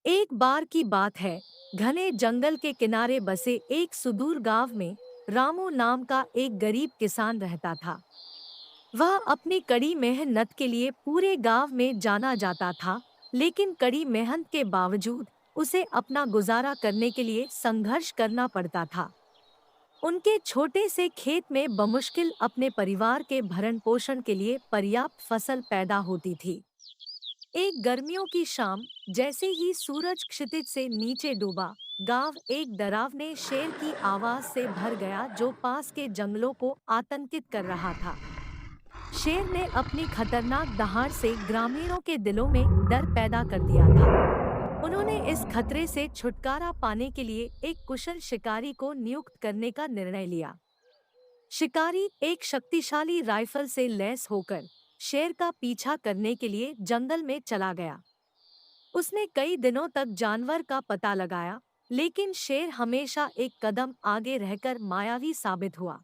एक बार की बात है। घने जंगल के किनारे बसे एक सुदूर गांव में रामू नाम का एक गरीब किसान रहता था। वह अपनी कड़ी मेहनत के लिए पूरे गांव में जाना जाता था, लेकिन कड़ी मेहनत के बावजूद उसे अपना गुजारा करने के लिए संघर्ष करना पड़ता था। उनके छोटे से खेत में बमुश्किल अपने परिवार के भरण पोषण के लिए पर्याप्त फसल पैदा होती थी। एक गर्मियों की शाम, जैसे ही सूरज क्षितिज से नीचे डूबा, गांव एक डरावने शेर की आवाज से भर गया जो पास के जंगलों को आतंकित कर रहा था। शेर ने अपनी खतरनाक दहाड़ से ग्रामीणों के दिलों में डर पैदा कर दिया था। उन्होंने इस खतरे से छुटकारा पाने के लिए एक कुशल शिकारी को नियुक्त करने का निर्णय लिया। शिकारी एक शक्तिशाली राइफल से लैस होकर शेर का पीछा करने के लिए जंगल में चला गया। उसने कई दिनों तक जानवर का पता लगाया, लेकिन शेर हमेशा एक कदम आगे रहकर मायावी साबित हुआ।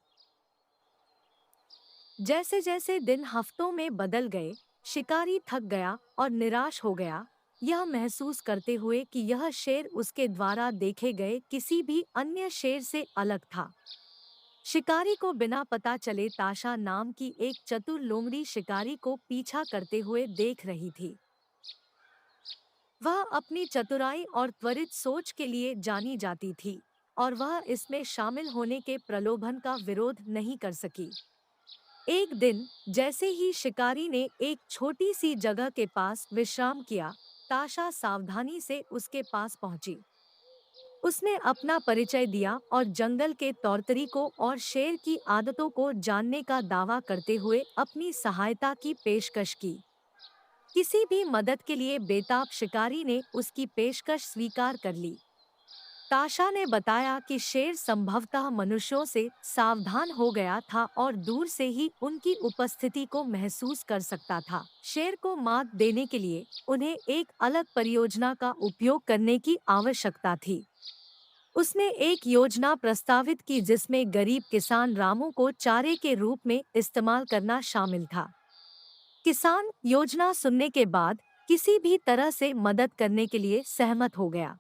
जैसे जैसे दिन हफ्तों में बदल गए, शिकारी थक गया और निराश हो गया, यह महसूस करते हुए कि यह शेर उसके द्वारा देखे गए किसी भी अन्य शेर से अलग था। शिकारी को बिना पता चले ताशा नाम की एक चतुर लोमड़ी शिकारी को पीछा करते हुए देख रही थी। वह अपनी चतुराई और त्वरित सोच के लिए जानी जाती थी, और वह इसमें शामिल होने के प्रलोभन का विरोध नहीं कर सकी। एक दिन, जैसे ही शिकारी ने एक छोटी सी जगह के पास विश्राम किया, ताशा सावधानी से उसके पास पहुंची। उसने अपना परिचय दिया और जंगल के तौर तरीकों और शेर की आदतों को जानने का दावा करते हुए अपनी सहायता की पेशकश की। किसी भी मदद के लिए बेताब शिकारी ने उसकी पेशकश स्वीकार कर ली। ताशा ने बताया कि शेर संभवतः मनुष्यों से सावधान हो गया था और दूर से ही उनकी उपस्थिति को महसूस कर सकता था। शेर को मात देने के लिए उन्हें एक अलग परियोजना का उपयोग करने की आवश्यकता थी। उसने एक योजना प्रस्तावित की जिसमें गरीब किसान रामू को चारे के रूप में इस्तेमाल करना शामिल था। किसान योजना सुनने के बाद किसी भी तरह से मदद करने के लिए सहमत हो गया।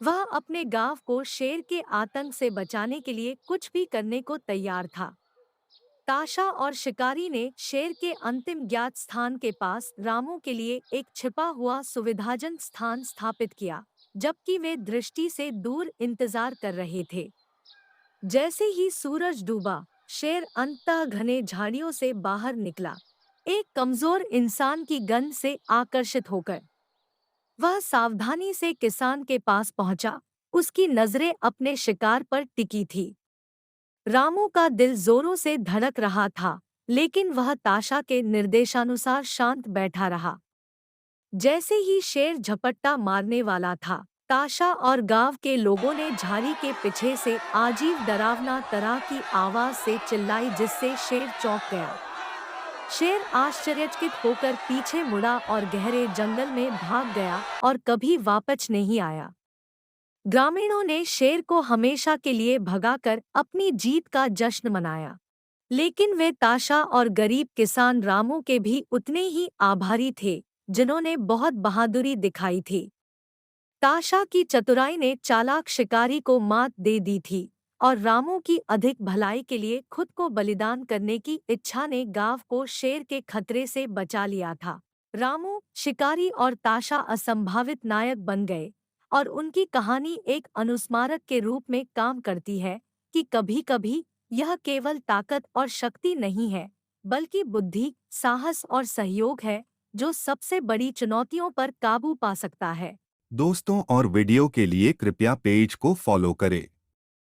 वह अपने गांव को शेर के आतंक से बचाने के लिए कुछ भी करने को तैयार था। ताशा और शिकारी ने शेर के अंतिम ज्ञात स्थान के पास रामू के लिए एक छिपा हुआ सुविधाजनक स्थान स्थापित किया, जबकि वे दृष्टि से दूर इंतजार कर रहे थे। जैसे ही सूरज डूबा, शेर अंततः घने झाड़ियों से बाहर निकला, एक कमजोर इंसान की गंध से आकर्षित होकर। वह सावधानी से किसान के पास पहुंचा, उसकी नजरें अपने शिकार पर टिकी थी। रामू का दिल जोरों से धड़क रहा था, लेकिन वह ताशा के निर्देशानुसार शांत बैठा रहा। जैसे ही शेर झपट्टा मारने वाला था, ताशा और गांव के लोगों ने झाड़ी के पीछे से अजीब डरावना तरह की आवाज से चिल्लाई जिससे शेर चौंक गया। शेर आश्चर्यचकित होकर पीछे मुड़ा और गहरे जंगल में भाग गया और कभी वापस नहीं आया। ग्रामीणों ने शेर को हमेशा के लिए भगाकर अपनी जीत का जश्न मनाया, लेकिन वे ताशा और गरीब किसान रामू के भी उतने ही आभारी थे, जिन्होंने बहुत बहादुरी दिखाई थी। ताशा की चतुराई ने चालाक शिकारी को मात दे दी थी, और रामू की अधिक भलाई के लिए खुद को बलिदान करने की इच्छा ने गांव को शेर के खतरे से बचा लिया था। रामू, शिकारी और ताशा असंभावित नायक बन गए, और उनकी कहानी एक अनुस्मारक के रूप में काम करती है कि कभी-कभी यह केवल ताकत और शक्ति नहीं है, बल्कि बुद्धि, साहस और सहयोग है जो सबसे बड़ी चुनौतियों पर काबू पा सकता है। दोस्तों और वीडियो के लिए कृपया पेज को फॉलो करें।